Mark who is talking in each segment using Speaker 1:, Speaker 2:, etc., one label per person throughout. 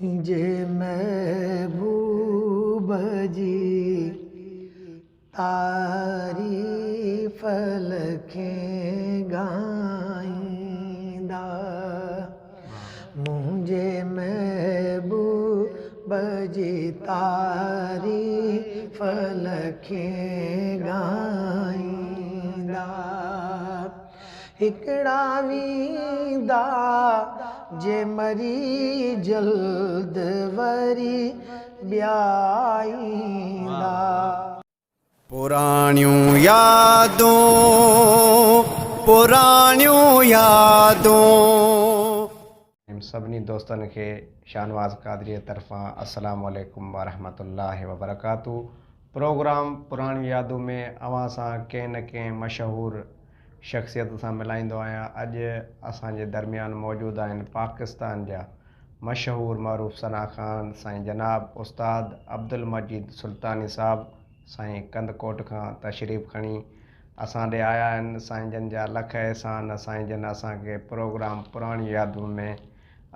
Speaker 1: मुंहिंजे महबूब जी तारीफ़ लखे ॻाईंदा, मुंहिंजे महबूब जी तारीफ़ लखे ॻाईंदा। हिकिड़ा वींदा जे मरी जल्द वरी ॿिया ईंदा।
Speaker 2: पुराणियूं यादूं सभिनी दोस्तनि खे शाहनवाज़ क़ादरीअ तरफ़ां अस्सलामु अलैकुम वरहमतुल्लाहि वबरकातुहू। प्रोग्राम पुराणियूं यादूं में अवां सां कंहिं न कंहिं मशहूरु शख़्सियत सां मिलाईंदो आहियां। अॼु असांजे दरमियान मौजूदु आहिनि पाकिस्तान जा मशहूरु मरूफ़ सना ख़ान साईं जनाब उस्ताद अब्दुल मजीद सुल्तानी साहब साईं कंदकोट खां तशरीफ़ खणी असां ॾे आया आहिनि। साईं जन जा लख अहसान। साईं जन असांखे प्रोग्राम पुराणी यादुनि में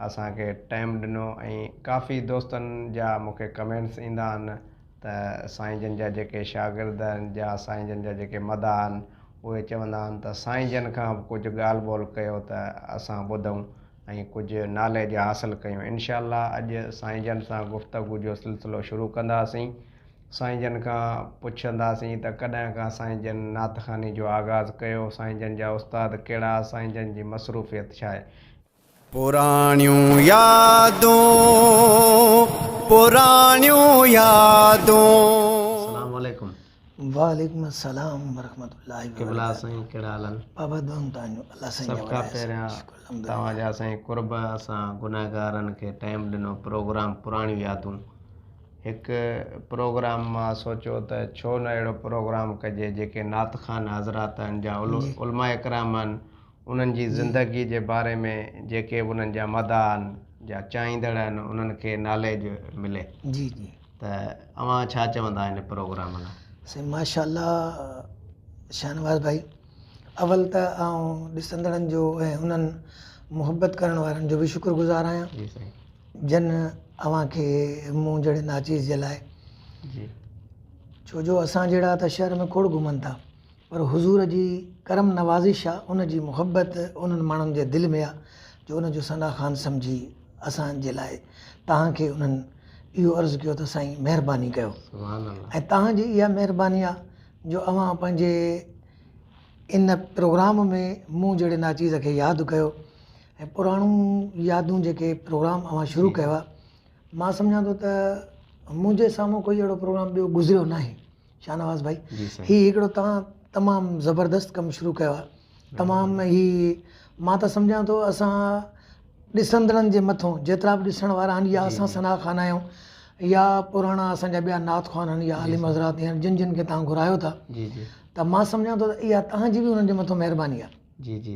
Speaker 2: असांखे टाइम ॾिनो ऐं काफ़ी दोस्तनि जा मूंखे कमेंट्स ईंदा आहिनि त साईं जन जा जेके शागिर्द आहिनि या साईं जन जा जेके मदा आहिनि उहे चवंदा आहिनि त साईं जन खां कुझु ॻाल्हि ॿोल कयो त असां ॿुधूं ऐं कुझु नॉलेज हासिलु कयूं। इनशा अॼु साईं जन सां गुफ़्तगू जो सिलसिलो शुरू कंदासीं। साईं जन खां पुछंदासीं त कॾहिं खां साईं जन नात ख़ानी जो आगाज़ कयो, साईं जन जा उस्ताद कहिड़ा, साईं जन जी मसरूफ़ियत छा आहे। पुराणियूं यादूं। अस्सलामु अलैकुम।
Speaker 1: वालेकुम अस्सलाम वरहमतुल्लाहि
Speaker 2: क़िबला साईं कहिड़ा हाल आहिनि?
Speaker 1: बाबा दुआऊं तव्हांजो अल्लाह साईं
Speaker 2: सभु खां पहिरियां तव्हांजा साईं कुर्ब असां गुनहगारनि खे टाइम ॾिनो प्रोग्राम पुराणियूं यादूं। हिकु प्रोग्राम मां सोचियो त छो न अहिड़ो प्रोग्राम कजे जेके नात ख़ान हज़रात आहिनि या उलमा इकराम आहिनि उन्हनि जी ज़िंदगी जे बारे में जेके उन्हनि जा मदा आहिनि या चाहींदड़ आहिनि उन्हनि खे नॉलेज मिले।
Speaker 1: जी जी
Speaker 2: त अवां छा चवंदा हिन प्रोग्राम लाइ?
Speaker 1: साईं माशाअल्लाह शाहनवाज़ भाई, अवल त आउं ॾिसंदड़नि जो ऐं उन्हनि मुहबत करण वारनि जो बि शुक्रगुज़ार आहियां
Speaker 2: जी साईं।
Speaker 1: जन अव्हां खे मूं जहिड़े नाचीज़ जे लाइ
Speaker 2: जी
Speaker 1: छो जो असां जहिड़ा त शहर में खोड़ घुमनि था पर हुज़ूर जी करम नवाज़िश आहे, उन जी मुहबत उन्हनि माण्हुनि जे दिलि में आहे जो उन जो सना ख़ान सम्झी असांजे लाइ तव्हांखे उन्हनि इहो अर्ज़ु कयो त साईं महिरबानी कयो। ऐं तव्हांजी इहा महिरबानी आहे जो अव्हां पंहिंजे इन प्रोग्राम में मूं जहिड़े नाचीज़ खे यादि कयो ऐं पुराणियूं यादूं जेके प्रोग्राम अव्हां शुरू कयो आहे। मां सम्झां थो त मुंहिंजे साम्हूं कोई अहिड़ो प्रोग्राम ॿियो गुज़रियो न आहे शाहनवाज़ भाई। हीउ हिकिड़ो तव्हां तमामु ज़बरदस्त कमु शुरू कयो आहे। तमामु मां त सम्झां थो असां ॾिसंदड़नि जे मथां जेतिरा बि ॾिसण वारा आहिनि या असां सना ख़ान आहियूं या पुराणा असांजा ॿिया नात ख़ान आहिनि या आलिम हज़रात आहिनि जिन जिन खे तव्हां घुरायो था त मां सम्झां थो त इहा तव्हांजी बि उन्हनि जे मथां महिरबानी आहे।
Speaker 2: जी जी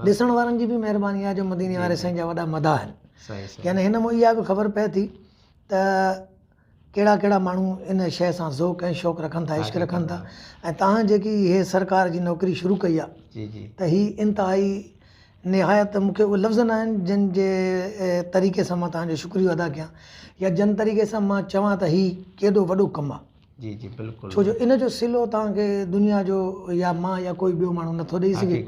Speaker 1: ॾिसण वारनि जी बि महिरबानी आहे जो मदीने वारे साईं जा वॾा मदा आहिनि। यानी हिन मां इहा बि ख़बर पए थी त कहिड़ा कहिड़ा माण्हू इन शइ सां ज़ौक़ ऐं शौक़ु रखनि था, इश्क रखनि था। ऐं तव्हां जेकी इहे सरकार जी नौकिरी शुरू कई आहे त हीअ इंतिहाई निहायत मूंखे उहे लफ़्ज़ न आहिनि जिन जे तरीक़े सां मां तव्हांजो शुक्रियो अदा कयां या जिन तरीक़े सां मां चवां त हीउ केॾो वॾो कमु आहे।
Speaker 2: जी जी बिल्कुलु।
Speaker 1: छो जो इन जो सिलो तव्हांखे दुनिया जो या मां या कोई ॿियो माण्हू नथो ॾेई सघे।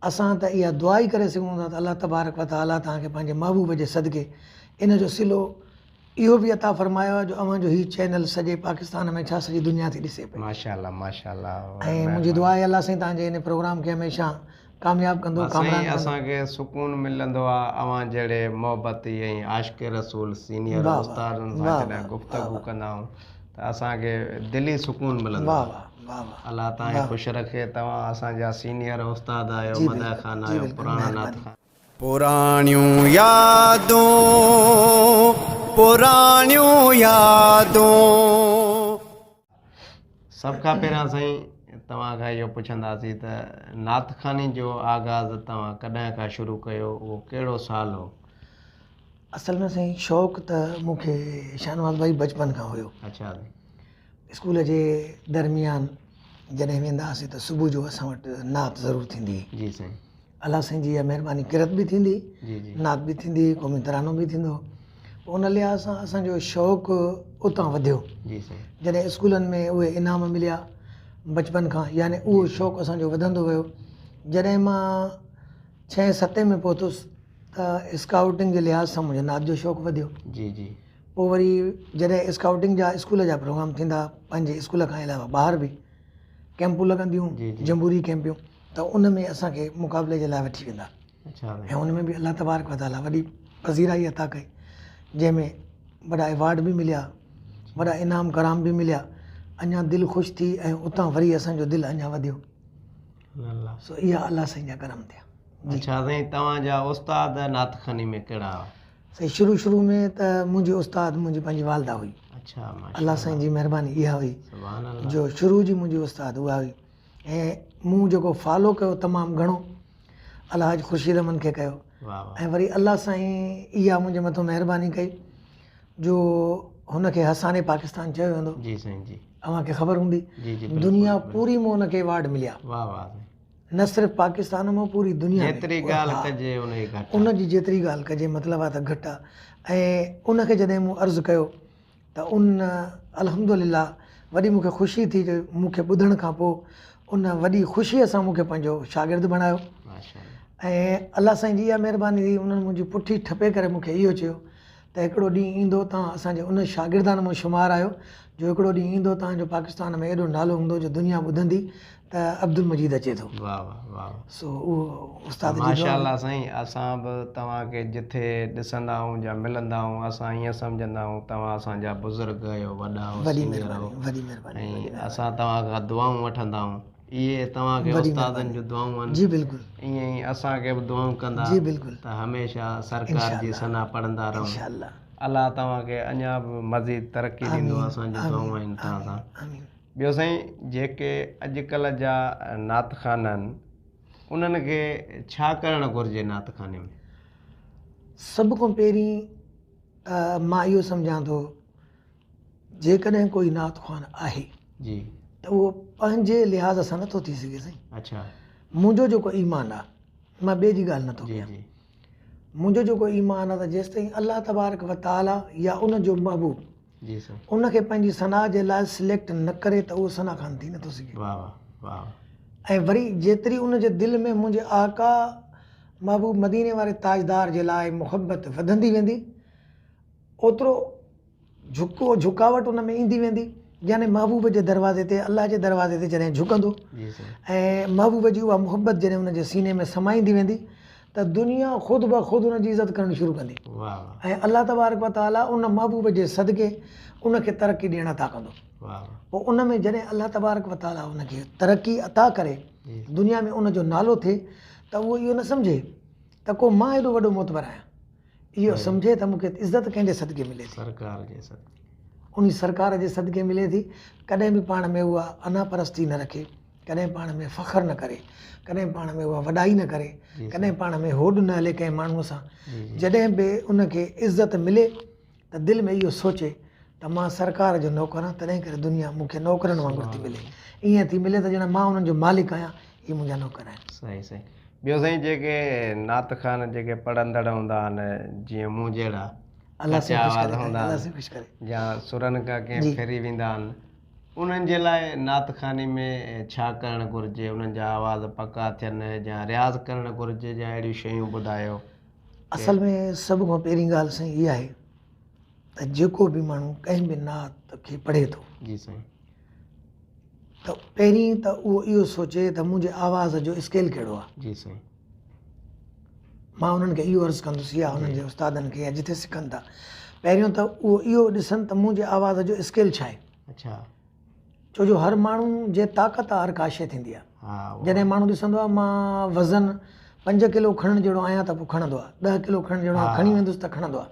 Speaker 1: असां त इहा दुआ ई करे सघूं था त अलाह तबारक व तआला तव्हांखे पंहिंजे महबूब जे सदिके इन जो सिलो इहो बि अता फरमायो आहे जो अव्हांजो हीउ चैनल सॼे पाकिस्तान में छा सॼी दुनिया थी ॾिसे पई।
Speaker 2: माशाअल्लाह माशाअल्लाह।
Speaker 1: ऐं मुंहिंजी दुआ आहे अलाह साईं तव्हांजे इन प्रोग्राम खे हमेशह कामयाबु कंदो।
Speaker 2: असांखे सुकून मिलंदो आहे अव्हां जहिड़े मोहबती ऐं आशिक़ रसूल सीनियर उस्तादनि सां जॾहिं गुफ़्तगू कंदा आहियूं त असांखे दिली सुकून मिलंदो आहे। अलाह तव्हांखे ख़ुशि रखे। तव्हां असांजा सीनियर उस्ताद आहियो, मदा ख़ान आहियो, पुराणा नात ख़ान। पुराणियूं यादूं। सभ खां पहिरियां साईं तव्हां खां इहो पुछंदासीं त नात ख़ानी जो आगाज़ तव्हां कॾहिं खां शुरू कयो, उहो कहिड़ो साल हो?
Speaker 1: असल में साईं शौक़ु त मूंखे शाहनवाज़ भाई बचपन खां हुयो।
Speaker 2: अच्छा।
Speaker 1: स्कूल जे दरमियान जॾहिं वेंदा हुआसीं त सुबुह जो असां वटि नात ज़रूरु थींदी हुई।
Speaker 2: जी साईं।
Speaker 1: अलाह साईं जी इहा महिरबानी किरत बि थींदी, नात बि थींदी, क़ौमी तरानो बि थींदो। उन लिहाज़ सां असांजो शौक़ु उतां वधियो।
Speaker 2: जी साईं।
Speaker 1: जॾहिं स्कूलनि में उहे इनाम मिलिया बचपन खां, यानी उहो शौक़ु असांजो वधंदो वियो। जॾहिं मां 6-7 में पहुतुसि त स्काउटिंग जे लिहाज़ सां मुंहिंजो नाच जो शौक़ु वधियो।
Speaker 2: जी जी।
Speaker 1: पोइ वरी जॾहिं स्काउटिंग जा स्कूल जा प्रोग्राम थींदा, पंहिंजे स्कूल खां अलावा ॿाहिरि बि कैंपूं लॻंदियूं,
Speaker 2: जी जी।
Speaker 1: जंबूरी कैंपियूं, त उन में असांखे मुक़ाबले जे लाइ वठी वेंदा।
Speaker 2: अच्छा
Speaker 1: ऐं
Speaker 2: साईं।
Speaker 1: उन में बि अलाह तबारक व तआला वॾी पज़ीराई अता कई, जंहिंमें वॾा एवार्ड बि मिलिया, वॾा इनाम कराम बि मिलिया। अञा दिलि ख़ुशि थी ऐं उतां वरी असांजो दिलि अञा वधियो।
Speaker 2: अल्लाह।
Speaker 1: सो इहा अलाह साईं जा करम थिया।
Speaker 2: अच्छा साईं, तव्हांजा उस्ताद नातख़ानी में कहिड़ा हुआ?
Speaker 1: साईं शुरू में त मुंहिंजी उस्ताद मुंहिंजी पंहिंजी वालदा हुई।
Speaker 2: अच्छा
Speaker 1: अलाह साईं जी महिरबानी इहा हुई
Speaker 2: सुभान अल्लाह।
Speaker 1: जो शुरू जी मुंहिंजी उस्ताद उहा हुई। ऐं मूं जेको फॉलो कयो तमामु घणो अलाह जी ख़ुर्शीद मन खे कयो।
Speaker 2: वाह वाह।
Speaker 1: ऐं वरी अलाह साईं इहा मुंहिंजे मथां महिरबानी कई जो हुनखे हसाने पाकिस्तान चयो वेंदो।
Speaker 2: जी साईं जी।
Speaker 1: तव्हांखे ख़बर हूंदी,
Speaker 2: जी जी।
Speaker 1: दुनिया पूरी में हुनखे अवार्ड मिलिया,
Speaker 2: वाह वाह।
Speaker 1: न सिर्फ़ु पाकिस्तान में, पूरी दुनिया में।
Speaker 2: जेतिरी ॻाल्हि कजे उन जी घटि।
Speaker 1: उन जी जेतिरी ॻाल्हि कजे मतिलबु आहे त घटि आहे। ऐं उनखे जॾहिं मूं अर्ज़ु कयो त उन अल्हम्दुलिल्लाह वॾी मूंखे ख़ुशी थी जो मूंखे ॿुधण खां पोइ उन वॾी ख़ुशीअ सां मूंखे पंहिंजो शागिर्दु बणायो।
Speaker 2: माशाअल्लाह।
Speaker 1: ऐं अलाह साईं जी इहा महिरबानी थी, उन्हनि मुंहिंजी पुठी ठपे करे मूंखे इहो चयो त हिकिड़ो ॾींहुं ईंदो तव्हां असांजे उन शागिर्दनि में शुमार आहियो जो हिकिड़ो ॾींहुं ईंदो तव्हांजो पाकिस्तान में एॾो नालो हूंदो जो दुनिया ॿुधंदी त अब्दुल मजीद अचे थो।
Speaker 2: वाह वाह वाह।
Speaker 1: सो उहो उस्ताद जी दुआ।
Speaker 2: माशाअल्लाह साईं, असां बि तव्हांखे जिथे ॾिसंदा आहियूं या मिलंदा आहियूं असां ईअं सम्झंदा आहियूं तव्हां असांजा बुज़ुर्ग आहियो, वॾा आहियो,
Speaker 1: वॾी
Speaker 2: सीनियर
Speaker 1: महिरबानी,
Speaker 2: आहियो।
Speaker 1: वॾी महिरबानी।
Speaker 2: ऐं असां तव्हांखां दुआऊं वठंदा आहियूं। इहे तव्हांखे उस्तादनि जूं दुआऊं आहिनि।
Speaker 1: जी बिल्कुलु।
Speaker 2: ईअं ई असांखे बि दुआऊं कंदा
Speaker 1: जी बिल्कुलु।
Speaker 2: त हमेशह सरकार जी सना पढ़ंदा रहूं।
Speaker 1: इंशाअल्लाह।
Speaker 2: अलाह तव्हांखे अञा बि मज़ीद तरक़ी ॾींदो। असांजी दुआऊं आहिनि तव्हां सां।
Speaker 1: आमीन।
Speaker 2: ॿियो साईं, जेके अॼुकल्ह जा नातख़ाना आहिनि उन्हनि खे छा करणु घुरिजे नातख़ाने में?
Speaker 1: सभ खां पहिरीं मां इहो सम्झां थो जेकॾहिं कोई नातख़ान आहे
Speaker 2: जी
Speaker 1: त उहो पंहिंजे लिहाज़ सां नथो थी सघे साईं।
Speaker 2: अच्छा।
Speaker 1: मुंहिंजो जेको ईमान आहे, मां ॿिए जी ॻाल्हि नथो
Speaker 2: जी
Speaker 1: कयां,
Speaker 2: जी।
Speaker 1: मुंहिंजो जेको ईमान आहे त जेसिताईं अलाह तबारक व तआला या उन जो महबूब
Speaker 2: जी साईं।
Speaker 1: उनखे पंहिंजी सना जे लाइ सिलेक्ट न करे त उहो सना खान थी नथो सघे।
Speaker 2: वाह वाह वाह।
Speaker 1: ऐं वरी जेतिरी उन जे दिलि में मुंहिंजे आका महबूब मदीने वारे ताजदार जे लाइ मुहबत वधंदी वेंदी, ओतिरो झुकावट उन में ईंदी वेंदी। यानी महबूब जे दरवाज़े ते, अलाह जे दरवाज़े ते जॾहिं झुकंदो ऐं महबूब जी उहा मुहबत जॾहिं उन जे सीने में समाईंदी वेंदी त दुनिया ख़ुदि ब ख़ुदि उन जी इज़त करणु शुरू कंदी। ऐं अलाह तबारक व तआला उन महबूब जे सदके उनखे तरक़ी ॾियणु अता कंदो। पोइ उन में जॾहिं अलाह तबारक व तआला उनखे तरक़ी अता करे दुनिया में उन जो नालो थिए त उहो इहो न सम्झे त को मां एॾो वॾो मोतबर आहियां, इहो सम्झे त मूंखे इज़त कंहिंजे सदके मिले थी,
Speaker 2: सरकार जे सदके,
Speaker 1: उन सरकार जे सदके मिले थी। कॾहिं बि पाण में उहा अनापरस्ती न रखे, कॾहिं पाण में फ़ख़्रु न करे, कॾहिं पाण में उहा वॾाई न करे, कॾहिं पाण में होॾ न हले कंहिं माण्हूअ सां। जॾहिं बि उनखे इज़त मिले त दिलि में इहो सोचे त मां सरकार जो नौकर आहियां, तॾहिं करे दुनिया मूंखे नौकरनि वांगुरु थी मिले, ईअं थी मिले त ॼण मां उन्हनि जो मालिक आहियां, इहे मुंहिंजा नौकर आहिनि।
Speaker 2: सही सही। ॿियो साईं, जेके नातख़ान जेके पढ़ंदड़ हूंदा आहिनि जीअं मूं जहिड़ा या सुरनि खां कंहिं फिरी वेंदा आहिनि, उन्हनि जे लाइ नातख़ाने में छा करणु घुरिजे? उन्हनि जा आवाज़ पका थियनि या रियाज़ करणु घुरिजे या अहिड़ियूं शयूं ॿुधायो?
Speaker 1: असल में सभ खां पहिरीं ॻाल्हि साईं इहा आहे त जेको बि माण्हू कंहिं बि नात खे पढ़े थो,
Speaker 2: जी साईं,
Speaker 1: त पहिरीं त उहो इहो सोचे त मुंहिंजे आवाज़ जो स्केल कहिड़ो आहे।
Speaker 2: जी साईं।
Speaker 1: मां उन्हनि खे इहो अर्ज़ु कंदुसि या उन्हनि जे उस्तादनि खे या जिथे सिखनि था, पहिरियों त उहो इहो ॾिसनि त मुंहिंजे आवाज़ जो स्केल छा आहे।
Speaker 2: अच्छा।
Speaker 1: छो जो हर माण्हू जे ताक़त हर का शइ थींदी आहे। जॾहिं माण्हू ॾिसंदो आहे मां वज़न 5 किलो खणण जहिड़ो आहियां त पोइ खणंदो आहे, 10 किलो खणण जहिड़ो खणी वेंदुसि त खणंदो आहे।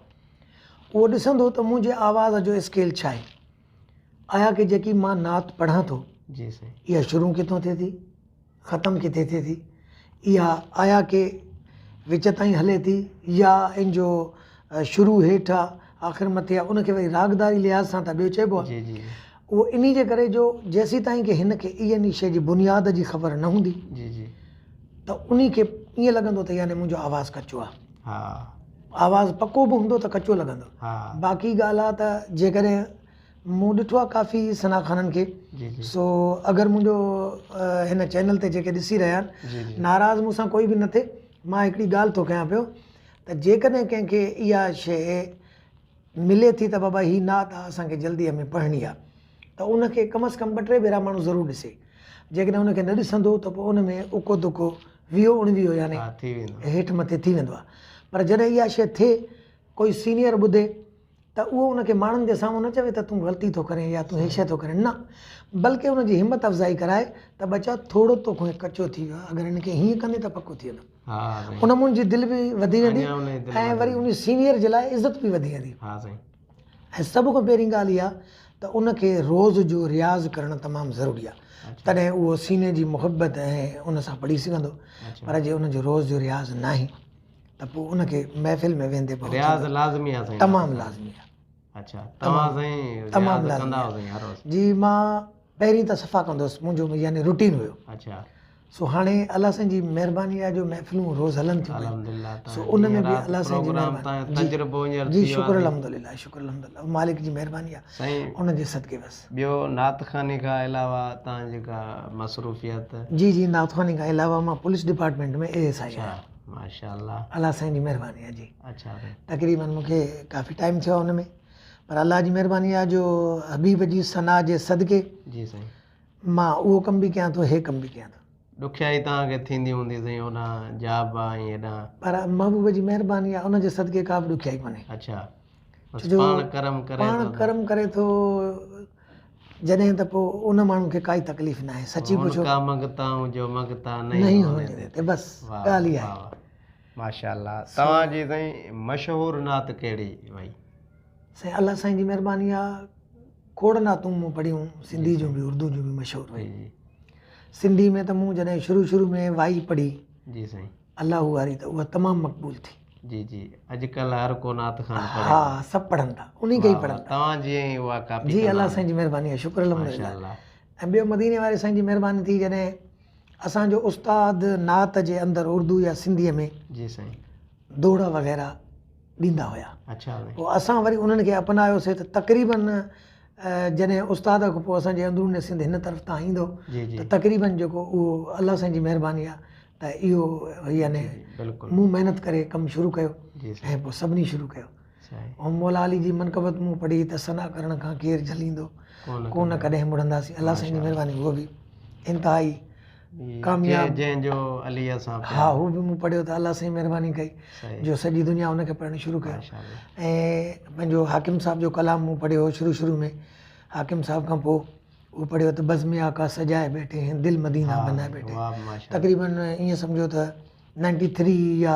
Speaker 1: उहो ॾिसंदो त मुंहिंजे आवाज़ जो स्केल छा आहे। आया की जेकी मां नात पढ़ां थो,
Speaker 2: जी साईं,
Speaker 1: इहा शुरू किथां थिए थी, ख़तमु किथे थिए थी, इहा आया के विच ताईं हले थी या इन जो शुरू हेठि आहे आख़िर मथे आहे, उनखे वरी रागदारी लिहाज़ सां त ॿियो चइबो आहे। उहो इन जे करे जो जेसीं ताईं की हिन खे इहा शइ जी बुनियाद जी ख़बर न हूंदी त उन खे ईअं लॻंदो त यानी मुंहिंजो आवाज़ु कचो आहे। आवाज़ु पको बि हूंदो त कचो लॻंदो।
Speaker 2: हा
Speaker 1: बाक़ी ॻाल्हि आहे त जेकॾहिं मूं ॾिठो आहे काफ़ी सना ख़ाननि खे,
Speaker 2: जी जी
Speaker 1: सो अगरि मुंहिंजो हिन चैनल ते जेके ॾिसी रहिया आहिनि
Speaker 2: जी जी
Speaker 1: नाराज़ मूंसां कोई बि न थिए, मां हिकिड़ी ॻाल्हि थो कयां पियो त जेकॾहिं कंहिंखे इहा शइ मिले थी त बाबा हीअ नात आहे असांखे जल्दीअ में पढ़णी आहे त उनखे कम से कम 2-3 भेरा माण्हू ज़रूरु ॾिसे। जेकॾहिं उनखे न ॾिसंदो त पोइ उन में उको दुको 20-29 यानी
Speaker 2: हा थी वेंदो
Speaker 1: हेठि मथे थी वेंदो आहे। पर जॾहिं इहा शइ थिए कोई सीनियर ॿुधे त उहो उनखे माण्हुनि जे साम्हूं न चवे त तूं ग़लती थो करें या तूं हे शइ थो करें, न, बल्कि उनजी हिमत अफ़ज़ाई कराए त बचा थोरो तोखो कचो थी वियो आहे, अगरि हिनखे हीअं कंदे त पको थी वेंदो।
Speaker 2: हा साईं
Speaker 1: उन मुंहिंजी दिलि बि वधी वेंदी
Speaker 2: अञा उनजी दिलि
Speaker 1: ऐं वरी उन सीनियर जे लाइ इज़त बि वधी वेंदी।
Speaker 2: हा साईं
Speaker 1: ऐं सभ खां पहिरीं ॻाल्हि इहा त उनखे रोज़ जो रियाज़ करणु तमामु ज़रूरी आहे, तॾहिं उहो सीने जी मुहबत ऐं उन सां पढ़ी सघंदो।
Speaker 2: अच्छा
Speaker 1: पर जे उनजो रोज़ जो रियाज़ न आहे त पोइ उनखे महफ़िल में वेंदे बहुत
Speaker 2: रियाज़ लाज़मी आहे साईं
Speaker 1: तमामु लाज़मी आहे।
Speaker 2: अच्छा तव्हां साईं
Speaker 1: तमामु
Speaker 2: रियाज़
Speaker 1: लाज़मी
Speaker 2: कंदा
Speaker 1: आहे।
Speaker 2: हुआ साईं हर रोज़?
Speaker 1: जी मां पहिरीं त सफ़ा कंदो हुउसि, मुंहिंजो यानी रुटीन हुयो।
Speaker 2: अच्छा
Speaker 1: सो हाणे अलाह साईं जी महिरबानी आहे जो महफ़िलूं रोज़ हलनि थियूं पियूं,
Speaker 2: अल्हम्दुलिल्लाह
Speaker 1: सो उन में बि अलाह साईं जी
Speaker 2: प्रोग्राम
Speaker 1: महिरबानी
Speaker 2: तव्हां तजुर्बो हींअर
Speaker 1: जी
Speaker 2: थी वियो
Speaker 1: शुक्र
Speaker 2: आहे
Speaker 1: अल्हम्दुलिल्लाह, शुक्र अल्हम्दुलिल्लाह, मालिक जी महिरबानी आहे
Speaker 2: साईं।
Speaker 1: उनजे सदके बसि।
Speaker 2: ॿियो नात ख़ानी खां अलावा तव्हां जेका मसरूफ़ियत?
Speaker 1: जी जी नाथवानी खां अलावा मां पुलिस डिपार्टमेंट में ASI
Speaker 2: अच्छा
Speaker 1: आहियां,
Speaker 2: माशाअल्लाह।
Speaker 1: अलाह साईं जी महिरबानी आहे जी।
Speaker 2: अच्छा साईं
Speaker 1: तक़रीबन मूंखे काफ़ी टाइम थियो आहे हुन में, पर अलाह जी महिरबानी आहे जो हबीब जी सना जे सदके
Speaker 2: जी साईं
Speaker 1: मां उहो कमु बि कयां थो, हे कमु बि कयां थो।
Speaker 2: ॾुखियाई तव्हांखे थींदी हूंदी साईं होॾां जाब आहे हेॾां?
Speaker 1: पर महबूब जी महिरबानी आहे उनजे सदके का बि ॾुखियाई कोन्हे।
Speaker 2: अच्छा बसि
Speaker 1: छो
Speaker 2: पाण कर्म करे
Speaker 1: पाण
Speaker 2: थो
Speaker 1: कर्म करे थो जॾहिं त पोइ उन माण्हू खे काई तकलीफ़ न आहे, सची पुछो
Speaker 2: उनका मंगता हूं जो मंगता
Speaker 1: नहीं
Speaker 2: नहीं
Speaker 1: होने
Speaker 2: होने
Speaker 1: देते, बसि
Speaker 2: वाह
Speaker 1: ॻाल्हि इहा
Speaker 2: वाह
Speaker 1: आहे।
Speaker 2: वाह माशाअल्लाह। तव्हांजी साईं मशहूरु नात कहिड़ी भई?
Speaker 1: साईं अलाह साईं जी महिरबानी आहे, खोड़ नातूं मूं पढ़ियूं, सिंधी जूं बि उर्दू जूं बि मशहूरु
Speaker 2: जी
Speaker 1: हुई।
Speaker 2: जी
Speaker 1: सिंधी में त मूं जॾहिं शुरू में वाई पढ़ी
Speaker 2: जी साईं
Speaker 1: अल्लाह वारी त उहा तमामु मक़बूल थी।
Speaker 2: जी जी अॼुकल्ह हर को नात ख़ान पढ़े
Speaker 1: हा सभु पढ़नि था, उन खे ई पढ़नि था।
Speaker 2: तव्हां जीअं ई उहा कापी
Speaker 1: जी
Speaker 2: कंदा
Speaker 1: अलाह
Speaker 2: आहियो।
Speaker 1: साईं जी महिरबानी आहे, शुक्र अल्हम्दुलिल्लाह।
Speaker 2: माशाअल्लाह
Speaker 1: ऐं ॿियो मदीने वारे साईं जी महिरबानी थी जॾहिं असांजो उस्ताद नात जे अंदरि उर्दू या सिंधीअ में
Speaker 2: जी साईं
Speaker 1: दोड़ा वग़ैरह ॾींदा हुया,
Speaker 2: अच्छा साईं
Speaker 1: पोइ असां वरी उन्हनि खे अपनायोसीं त तक़रीबन जॾहिं उस्ताद खां पोइ असांजे अंदरून सिंध हिन तरफ़ तां ईंदो
Speaker 2: जी जी
Speaker 1: त तक़रीबन जेको उहो अलाह साईं जी महिरबानी आहे त इहो यानी
Speaker 2: बिल्कुलु
Speaker 1: मूं महिनत करे कमु शुरू कयो
Speaker 2: जी साईं
Speaker 1: ऐं पोइ सभिनी शुरू कयो।
Speaker 2: साईं
Speaker 1: ऐं मौला अली जी मनक़बत मूं पढ़ी त सना करण खां केरु झलींदो कोन कॾहिं मुड़ंदासीं, अलाह साईं जी महिरबानी उहो बि इंतिहाई कामयाब।
Speaker 2: जंहिंजो अलीअ सां
Speaker 1: हा हू बि मूं पढ़ियो त अलाह साईं महिरबानी कई
Speaker 2: सही
Speaker 1: जो सॼी दुनिया उनखे पढ़णु शुरू कयो।
Speaker 2: माशाअल्लाह
Speaker 1: ऐं पंहिंजो हाकिम साहब जो कलाम मूं पढ़ियो शुरू में, हाकिम साहब खां पोइ उहो पढ़ियो त बज़्म आका सजाए बैठे हैं दिल मदीना बनाए बैठे,
Speaker 2: वाह माशाअल्लाह
Speaker 1: तक़रीबन ईअं सम्झो त 93 या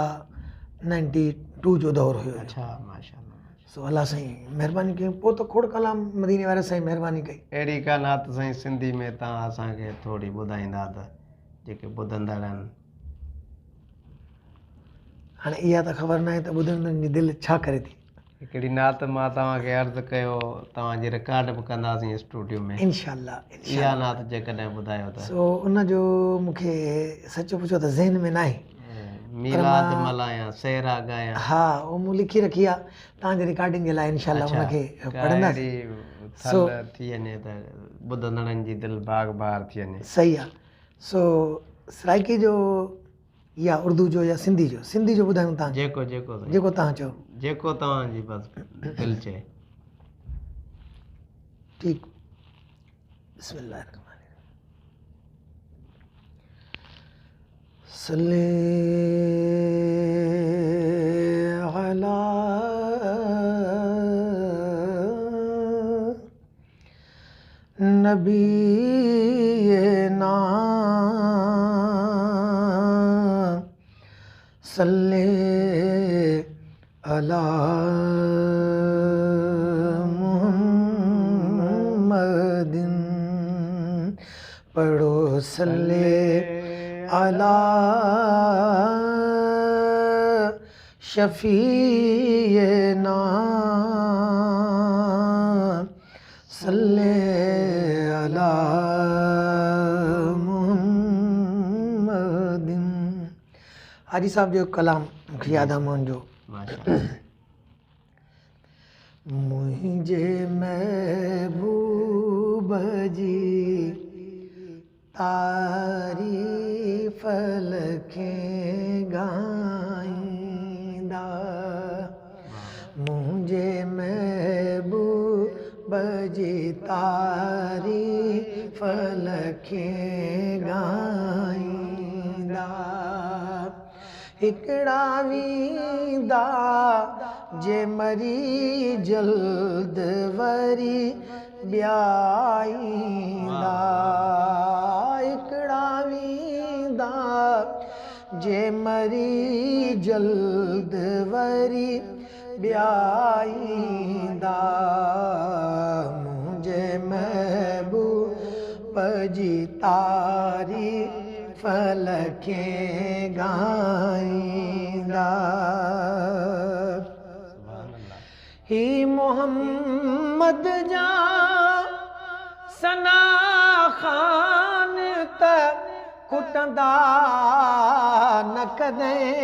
Speaker 1: 92 जो दौरु हुयो।
Speaker 2: अच्छा माशाअल्लाह।
Speaker 1: सो अलाह साईं महिरबानी कई, पोइ त खोड़ कलाम मदीने वारे साईं महिरबानी कई।
Speaker 2: अहिड़ी का नात साईं सिंधी में तव्हां असांखे थोरी ॿुधाईंदा त जेके ॿुधंदड़ आहिनि?
Speaker 1: हाणे इहा त ख़बर न आहे त ॿुधंदड़नि जी दिलि छा करे थी।
Speaker 2: हिकिड़ी नात मां तव्हांखे अर्ज़ु कयो तव्हांजी रिकॉर्ड बि कंदासीं स्टूडियो में,
Speaker 1: इंशाअल्लाह
Speaker 2: इहा नात जेकॾहिं ॿुधायो त।
Speaker 1: सो उनजो मूंखे सचो पुछो त ज़हन में न आहे।
Speaker 2: मीलाद मल्हायां सेहरा ॻायां,
Speaker 1: हा उहो मूं लिखी रखी आहे तव्हांजे रिकॉर्डिंग जे लाइ, इंशाअल्लाह उनखे पढ़ंदासीं।
Speaker 2: थल थी वञे त ॿुधंदड़नि जी दिलि बाग बार थी वञे।
Speaker 1: सही आहे। सो सराइकी जो या उर्दू जो या सिंधी जो ॿुधायूं तव्हां
Speaker 2: जेको जेको
Speaker 1: जेको तव्हां चओ,
Speaker 2: जेको तव्हांजी बसि दिलि चए।
Speaker 1: ठीकु। बिस्मिल्लाह सल्ले अला नबीना सल्ले अला मुहम्मदिन, पढ़ो सल्ले अला शफीना सल्ले अला मुहम्मदिन। हाजी साहब जो कलाम मूंखे यादि आहे मोहन जो मुंहिंजे महबूब जी तारीफ़ लखे ॻाईंदा, मुंहिंजे महबूब जी तारीफ़ लखे ॻाईंदा। हिकिड़ा वींदा जे मरी जल्द वरी ॿिया ईंदा, हिकिड़ा वींदा जे मरी जल्द वरी ॿिया ईंदा। मुंहिंजे महबूब जी तारीफ़ लखे ॻाईंदा। ही मोहम्मद जा सना ख़ान त कुटंदा न कॾहिं,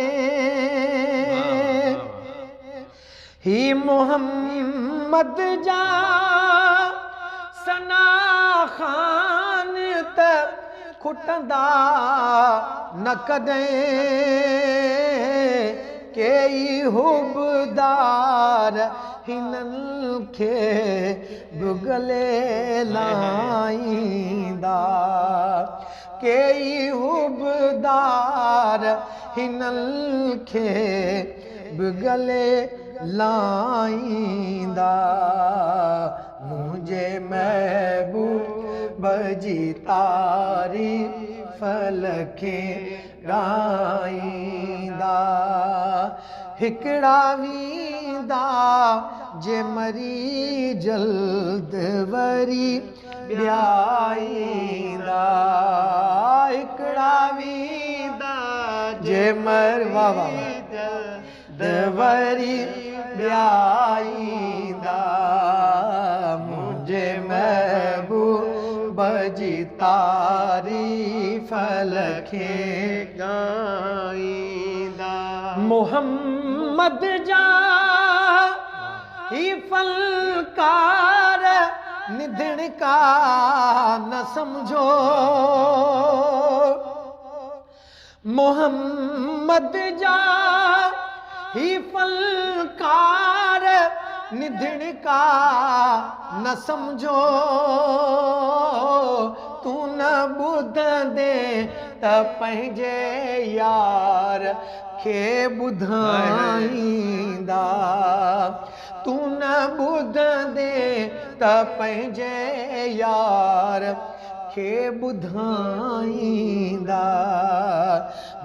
Speaker 1: ही मोहम्मद जा सना ख़ान त कुटंदा न कॾहिं, केई हुबदार हिननि खे भुगले लाईंदा, केई हुबदार हिननि खे भुगले लाईंदा। मुंहिंजे महबूब जी तारीफ़ लखे ॻाईंदा। हिकिड़ा वींदा जे मरी जल्द वरी ॿिया ईंदा, हिकिड़ा वींदा जे मरी जल्द वरी ॿिया ईंदा। मुंहिंजे महबूब जी तारीफ़ लखे ॻाईंदा। मोहम्मद जा ही फलकार निधण का न समझो, मोहम्मद जा ही फलकार निधण का न समझो। तू न ॿुधंदे त पंहिंजे यार खे ॿुधाईंदा, तू न ॿुधंदे त पंहिंजे यार खे ॿुधाईंदा।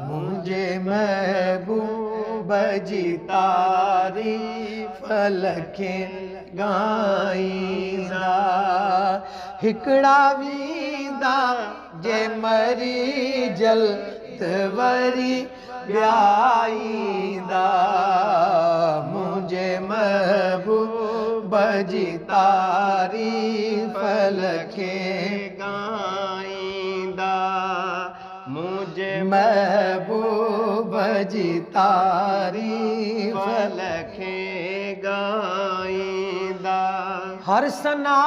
Speaker 1: मुंहिंजे महबूब जी तारीफ़ लखे ॻाईंदा। हिकिड़ा वींदा जे मरी जल्द वरी ॿिया ईंदा। मुंहिंजे महबूब जी तारीफ़ लखे ॻाईंदा। मुंहिंजे महबूब जी तारीफ़ लखे ॻाईंदा। हर सना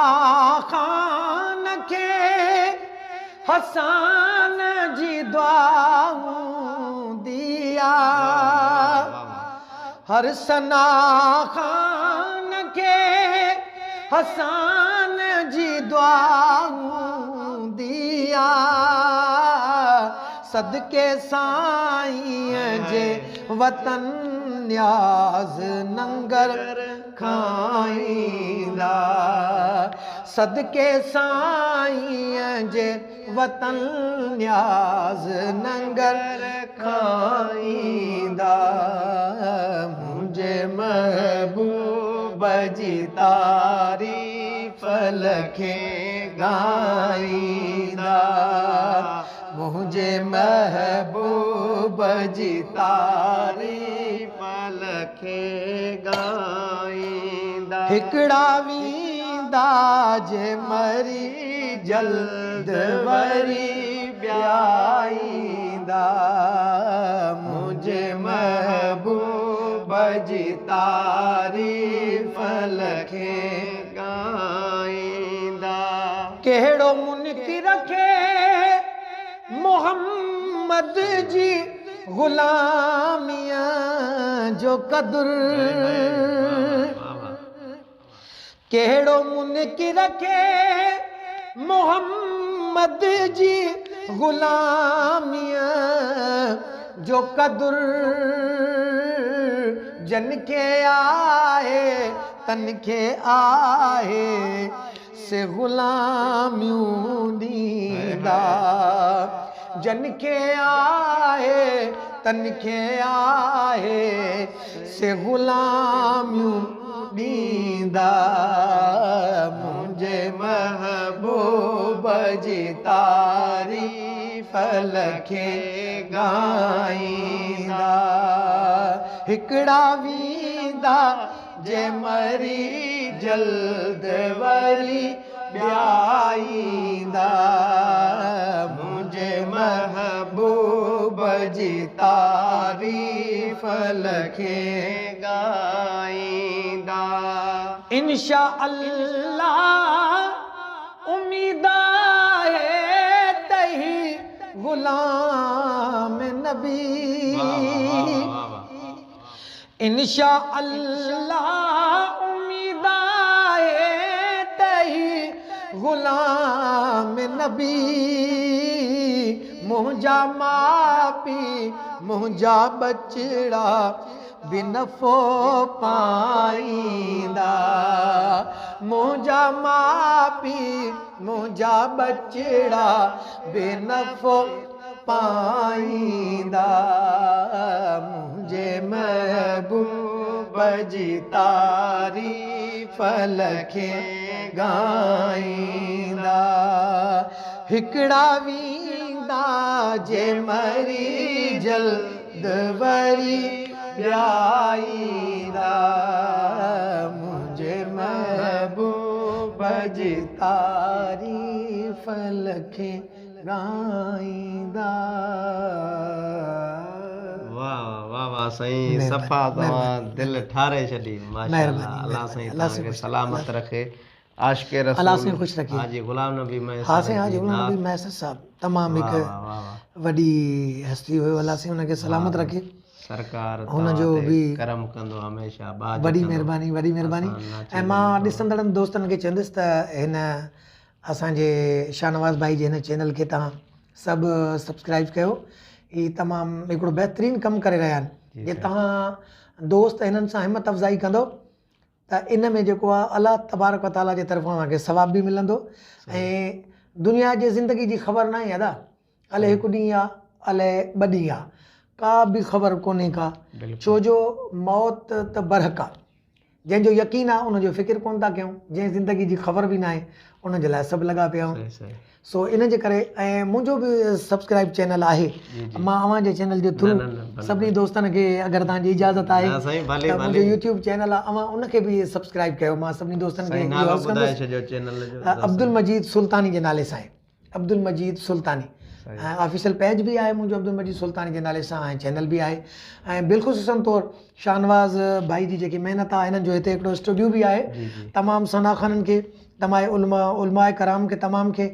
Speaker 1: ख़ान खे हसन जी दुआऊं दिया, हर सना ख़ान खे हसन जी दुआऊं दिया। सदके साईं जे वतन न्याज़ नंगर खाईंदा, सदके साईं जे वतन न्याज़ नंगर खाईंदा। मुंहिंजे महबूब जी तारीफ़ लखे ॻाईंदा। मुंहिंजे महबूब जी तारीफ़ लखे ॻाईंदा। हिकिड़ा वींदा जे मरी जल्द वरी ॿिया ईंदा। मुंहिंजे महबूब
Speaker 2: जी तारीफ़ लखे गाईंदा।
Speaker 1: कहिड़ो मुनकिर रखे मोहम्मद जी गुलामिया जो कदुर, कहिड़ो मुनकिर रखे मोहम्मद जी गुलामिया जो कदुर, जन के आहे तन के आहे से गुलामियूं ॾींदा, जन के आहे तन के आहे से गुलामियूं ॾींदा। मुंहिंजे महबूब जी तारीफ़ लखे गाईंदा। हिकिड़ा वींदा जे मरी जल्द वरी ॿियाईंदा। मुंहिंजे महबूब जी तारीफ़ लखे गाईंदा। इंशा अल्लाह उम्मीद आहे तही गुलाम नबी, इंशा अल्लाह उम्मीद आहे तही गुलाम नबी। मुंहिंजा माउ पीउ मुंहिंजा बचड़ा बि नफ़ो पाईंदा। मुंहिंजा माउ पीउ मुंहिंजा बचड़ा बि नफ़ो पाईंदा। मुंहिंजे महबूब जी तारीफ़ लखे गाईंदा। हिकिड़ा वींदा जे मरी जल्द वरी ॿियाईंदा। मुंहिंजे महबूब जी तारीफ़ लखे गाईंदा।
Speaker 2: वाह वाह वाह साईं, सफ़ा तव्हां दिलि ठारे छॾी। माशाअल्लाह, अल्लाह साईं तव्हांखे सलामत रखे। आशिक़े रसूल
Speaker 1: अल्लाह साईं ख़ुशि रखे।
Speaker 2: हाजी गुलाम नबी मैसर।
Speaker 1: हाँ साईं, हाजी गुलाम नबी मैसर साहब तमामु हिकु वॾी हस्ती हुयो। अल्लाह साईं हुनखे सलामत रखे।
Speaker 2: सरकार
Speaker 1: हुनजो बि
Speaker 2: करम कंदो हमेशा।
Speaker 1: वॾी महिरबानी, वॾी महिरबानी। ऐं मां ॾिसंदड़नि दोस्तनि खे चवंदुसि त हिन असांजे शाहनवाज़ भाई जे हिन चैनल खे तव्हां सभु सब्सक्राइब कयो। ही तमामु हिकिड़ो बहितरीनु कमु करे रहिया आहिनि। जे तव्हां दोस्त हिननि सां हिमत अफ़ज़ाई कंदो त इन में जेको आहे अलाह तबारक व ताला जे तरफ़ां तव्हांखे सवाब बि मिलंदो। ऐं दुनिया जी ज़िंदगी जी ख़बर न आहे अदा, अलाए हिकु ॾींहुं आहे अलाए ॿ ॾींहं आहे, का बि ख़बर कोन्हे का। छो जो मौत त बरहक आहे। जंहिंजो यकीन आहे उनजो फ़िक्र कोन था कयूं। जंहिं ज़िंदगी जी ख़बर बि न आहे उनजे लाइ सभु लॻा पिया आहियूं। सो इन जे करे ऐं मुंहिंजो बि सब्सक्राइब चैनल आहे। मां अव्हां जे चैनल जे थ्रू सभिनी दोस्तनि खे अगरि तव्हांजी इजाज़त आहे त मुंहिंजो यूट्यूब चैनल आहे, अव्हां उनखे बि सब्सक्राइब कयो। मां सभिनी दोस्तनि खे अब्दुल मजीद सुल्तानी जे नाले सां आहे, अब्दुल मजीद सुल्तानी। ऐं ऑफिशियल पेज बि आहे मुंहिंजो अब्दुल मजीद सुल्तानी जे नाले सां, ऐं चैनल बि आहे। ऐं बिलख़ुसूसन तौरु शाहनवाज़ भाई जी जेकी महिनत आहे, हिननि जो हिते हिकिड़ो स्टूडियो बि आहे। तमामु सनाख़ाननि खे, तमामु उलमाए कराम खे, तमामु खे,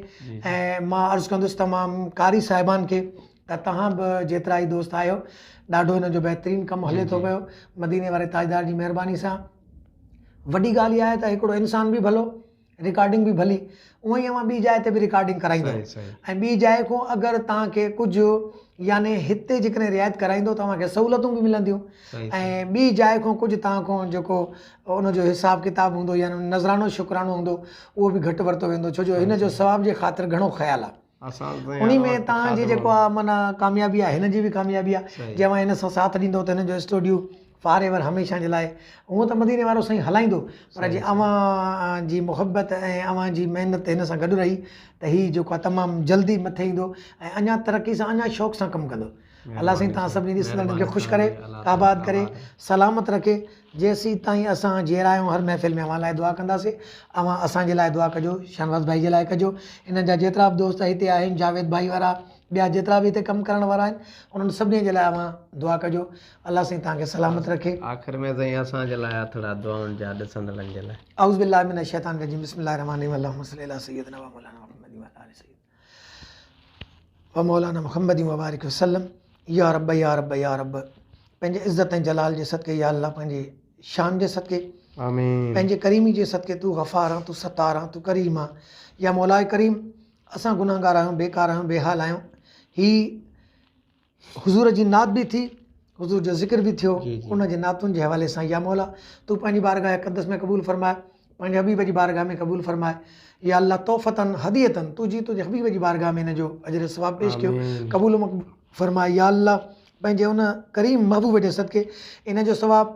Speaker 1: ऐं मां अर्ज़ु कंदुसि तमामु कारी साहिबान खे त तव्हां बि जेतिरा ई दोस्त आहियो, ॾाढो हिन जो बहितरीनु कमु हले थो पियो मदीने वारे ताजदार जी महिरबानी सां। वॾी ॻाल्हि इहा आहे त हिकिड़ो इंसान बि भलो, रिकॉर्डिंग बि भली, उअं ई अव्हां ॿी जाइ ते बि रिकॉर्डिंग कराईंदो। ऐं ॿी जाइ खां अगरि तव्हांखे कुझु याने हिते जेकॾहिं रिआयत कराईंदो तव्हांखे सहूलियतूं बि मिलंदियूं। ऐं ॿी जाइ खां कुझु तव्हां खां जेको उनजो हिसाब किताब हूंदो या नज़रानो शुक्रानो हूंदो उहो बि घटि वरितो वेंदो। छो जो हिन जो सवाब जे ख़ातिर घणो ख़्यालु आहे। उन में तव्हांजी जेको आहे माना कामयाबी आहे, हिन जी बि कामयाबी आहे। जंहिं हिन सां साथ ॾींदो त हिन जो स्टूडियो फॉर एवर हमेशह जे लाइ, हूअं त मदीने वारो साईं हलाईंदो, पर जे अव्हां जी मुहबत ऐं अव्हां जी महिनत हिन सां गॾु रही त हीउ जेको आहे तमामु जल्दी मथे ईंदो ऐं अञा तरक़ी सां, अञा शौक़ सां कमु कंदो। अल्लाह साईं तव्हां सभिनी ॾिसंदड़नि खे ख़ुशि करे, आबाद करे, सलामत रखे। जेसीं ताईं असां जीअरा आहियूं हर महफ़िल में अव्हां लाइ दुआ कंदासीं। अव्हां असांजे लाइ दुआ कजो, शाहनवाज़ भाई जे लाइ कजो। हिन जा जेतिरा बि दोस्त हिते आहिनि, जावेद भाई वारा, ॿिया जेतिरा बि हिते कमु करण वारा आहिनि उन्हनि सभिनी जे लाइ मां दुआ कजो अलाह साईं तव्हांखे सलामत रखे।
Speaker 2: आख़िर में साईं असांजे लाइ थोरा दुआउनि जा ॾिसंदड़नि जे लाइ
Speaker 1: औज़ु बिल्लाहि मिन शैतानिर रजीम बिस्मिल्लाहिर रहमानिर रहीम अल्लाहुम्मा सल्लि अला सय्यिदिना व मौलाना मुहम्मदिन व आलि सय्यिदिना व मौलाना मुहम्मदिन व बारिक वसल्लम। या रब या रब या रब, पंहिंजे इज़्ज़त ऐं जलाल जे सदके या अल्लाह, पंहिंजे शान जे सदके,
Speaker 2: आमीन।
Speaker 1: पंहिंजे करीमी जे सदके तूं गफ़ार आहीं, तूं सत्तार आहीं, तूं करीम आहीं। या मौला करीम, असां गुनाहगार आहियूं, बेकार आहियूं, बेहाल आहियूं। ही हुज़ूर जी नात बि थी, हुज़ूर जो ज़िक्र बि थियो, उन जे नातुनि जे हवाले सां या मौला तूं पंहिंजी बारगाह क़दस में क़बूल फरमाए, पंहिंजे हबीब जी बारगाह में क़बूल फरमाए। या अल्लाह तोहफ़तन हदियतन तुंहिंजी तुंहिंजे हबीब जी बारगाह में हिन जो अजर सवाब पेश कयो, क़बूल मक़बूल फरमाए। या अल्लाह पंहिंजे उन करीम महबूब जे सदके इन जो सवाब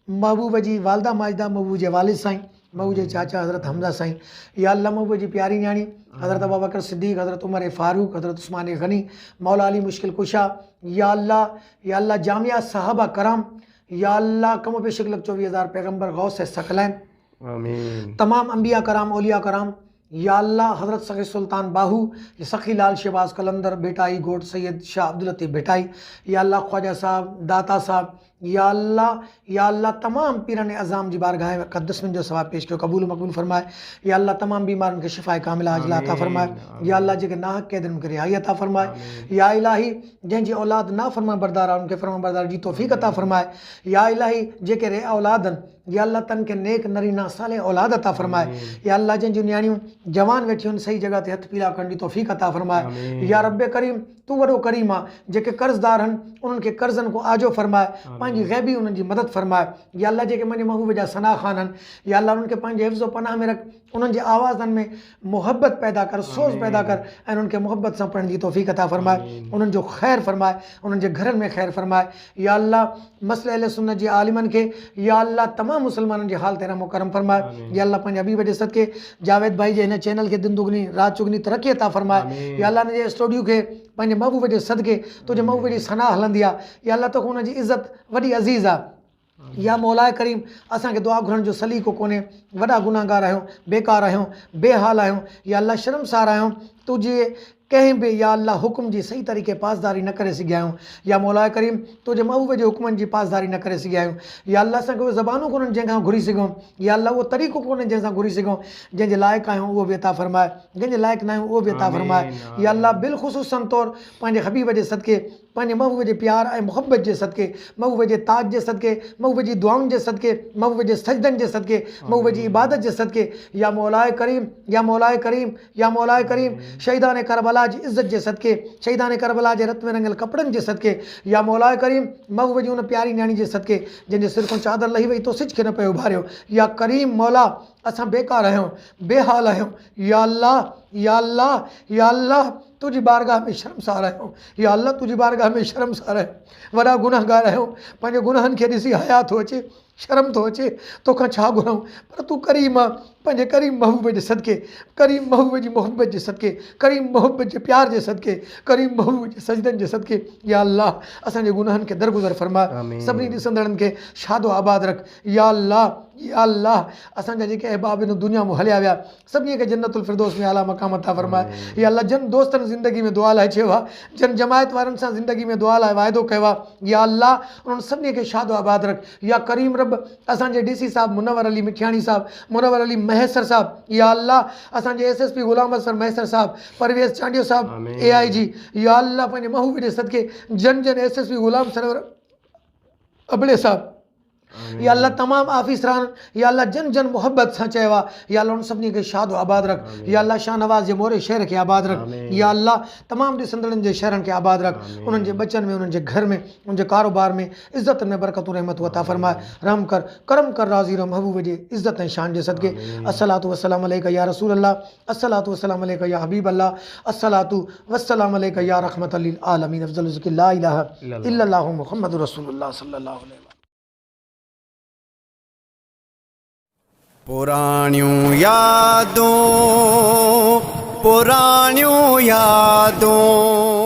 Speaker 1: महबूब जी वालदा माजदा, महबूब जे वालिद साईं, महबूब जे चाचा हज़रत हमज़ा साईं, या अल्लाह महबूब जी प्यारी न्याणी हज़रत अबू बकर सिद्दीक़, हज़रत उमर फ़ारूक, हज़रत उस्मान गनी, मौला अली मुश्किल कुशा, या अल्लाह जामिया साहबा कराम, या अल्लाह कम पे शिकलक 24,000 पैगम्बर गौस सकलैन,
Speaker 2: आमीन।
Speaker 1: तमाम अंबिया कराम, औलिया कराम, या अल्लाह हज़रत सखी सुल्तान बाहू, सखी लाल शहबाज कलंदर बेटाई, घोट सैयद शाह अब्दुल लतीफ़ बेटाई, या अल्लाह ख्वाजा साहब, दाता साहब, या अल्लाह तमाम पीरन अज़ाम जी बारगाह क़दस में जो सवाब पेश कयो, क़बूल मक़बूल फरमाए। या अल्लाह तमाम बीमारनि खे शिफ़ाए कामिला अजला अता फरमाए। या अल्लाह जेके नाहक कैदन खे रिहाई अता फरमाए। या इलाही जंहिंजी औलाद ना फरमा बरदार आहे उनखे फरमा बरदार जी तौफ़ीक़ अता फरमाए। या इलाही जेके रे औलादनि, या अल्लाह तन खे नेक नरीना साले औलाद अता फरमाए। या अल्लाह जंहिंजूं न्याणियूं जवान वेठियूं आहिनि सही जगह ते हथ पीला करण जी तौफ़ीक़ अता फरमाए। या रब करीम तूं वॾो करीम आहे, जेके कर्ज़दार आहिनि उन्हनि खे कर्ज़नि को आजो फरमाए, पंहिंजी ग़ैबी उन्हनि जी मदद फरमाए। या अल्लाह जेके मुंहिंजे महबूब जा सना ख़ान आहिनि, या अल्लाह उन्हनि खे पंहिंजे हिफ़्ज़ो पनाह में रख, उन्हनि जे आवाज़नि में मोहब्बत पैदा कर, सोज़ पैदा कर ऐं उन्हनि खे मोहब्बत सां पढ़ण जी तौफ़ीक़ अता फरमाए, उन्हनि जो ख़ैरु फरमाए, उन्हनि जे घरनि में ख़ैरु फरमाए। या अल्लाह मसले अहले सुन्नत जे आलिमनि खे, या अल्लाह तमामु मुस्लमाननि जे हाल ते रहमो करम फरमाए। या अल्लाह पंहिंजे हबीब जे सदके जावेद भाई जे हिन चैनल खे दिन दुगनी रात चुगनी तरक़ी अता फरमाए। या अल्लाह हिन जे स्टूडियो खे पंहिंजे महबूब जे सदके तुंहिंजे महबूब जी सना हलंदी आहे। या अल्लाह तोखे हुनजी इज़त वॾी अज़ीज़ आहे। या मौला करीम, असांखे दुआ घुरण जो सलीक़ो कोन्हे, वॾा गुनाहगार आहियूं, बेकार आहियूं, बेहाल आहियूं। या अल्लाह शर्मसार आहियूं, तुंहिंजे कंहिं बि या अल्लाह हुकुम जी सही तरीक़े पासदारी न करे सघिया आहियूं। या मौला करीम, तुंहिंजे महबूब जे हुकुमनि जी पासदारी न करे सघिया आहियूं। या अल्लाह असांखे उहे ज़बानूं कोन्हनि जंहिंखां घुरी सघूं, या अल्लाह उहो तरीक़ो कोन्हे जंहिंसां घुरी सघूं। जंहिंजे लाइक़ु आहियूं उहो बि अता फरमाए, जंहिंजे लाइक़ु न आहियूं उहो बि अता फरमाए। या अल्लाह बिलख़ुसूसन तौरु पंहिंजे हबीब जे सदके, पंहिंजे महबूब जे प्यार ऐं मुहब्बत जे सदके, महबूब जे ताज जे सदके, महबूब जी दुआउनि जे सदके, महबूब जे सजदनि जे सदके, महबूब जी इबादत जे सदके, या मौला करीम, या मौला करीम, या मौला करीम, शहीदान करबला जी इज़्ज़त जे सदके, शहीदान करबला जे रत में रंगियल कपिड़नि जे सदके, या मौला करीम महबूब जी उन प्यारी न्याणी जे सदके जंहिंजे सिर खां चादर लही वई तो सिज खे न पियो उभारियो। या करीम मौला, असां बेकार आहियूं, बेहाल आहियूं। या अल्लाह, या अल्लाह, या अल्लाह तुंहिंजी बारगाह में शर्मसार आहियूं। या अल्लाह तुंहिंजी बारगाह में शर्मसार आहियूं, वॾा गुनाहगार आहियूं। पंहिंजे गुनाहनि खे ॾिसी हया थो अचे, शर्म थो अचे, तोखां छा घुरूं। पर तूं करीम आहे, पंहिंजे करीम महबूब जे सदके, करीम महबूब जी मोहब्बत जे सदके, करीम मोहब्बत जे प्यार जे सदके, करीम महबूब जे सजदनि जे सदके, या अल्लाह असांजे गुनाहनि खे दरगुज़र फरमाए, सभिनी ॾिसंदड़नि खे शादो आबाद रख। या अल्लाह, या अल्लाह असांजा जेके अहबाब इन दुनिया में हलिया विया सभिनी खे जन्नतुल फिरदौस में आला मक़ाम अता फरमाए। या अल्लाह जन दोस्तनि ज़िंदगी में दुआ लाइ चयो आहे, जन जमायत वारनि सां ज़िंदगी में दुआ लाइ वाइदो कयो आहे, या अल्लाह उन्हनि सभिनी खे शादो आबाद रख। या करीम रब असांजे DC साहब मुनवर अली मिठियाणी साहब, मुनवर अली महसर साहब, या अल्लाह असांजे SSP गुलाम असर महसर साहब, परवेज़ चांडियो साहब AIG, या अल्लाह पंहिंजे महबूब जे सदके जन जन SSP गुलाम सरवर अबले साहब, या अल्लाह तमाम आफ़ीसरान, या अल्लाह जन जन मोहब्बत सां चयो आहे, या अल्लाह उन सभिनी खे शादो आबाद रख। या अल्लाह शाहनवाज़ जे मोरे शहर खे आबाद रख। या अल्लाह तमाम ॾिसंदड़नि जे शहरनि खे आबाद रख, उन्हनि जे बचनि में, उन्हनि जे घर में, उन्हनि जे कारोबार में, इज़्ज़त में बरकतूं रहमतूं अता फरमाए, रहम कर, करम कर, राज़ी रह महबूब जे इज़्ज़त ऐं शान जे सदके। अस्सलातु वस्सलामु अलैका या रसूल अल्लाह, अस्सलातु वस्सलामु अलैका या हबीब अल्लाह, अस्सलातु वस्सलामु अलैका या रहमतल लिल आलमीन, अफ़ज़लु ज़िक्र ला इलाहा इल्लल्लाहु मुहम्मदुर रसूलुल्लाह सल्लल्लाहु अलैहि वसल्लम।
Speaker 3: पुराणियूं यादूं, पुराणियूं यादूं।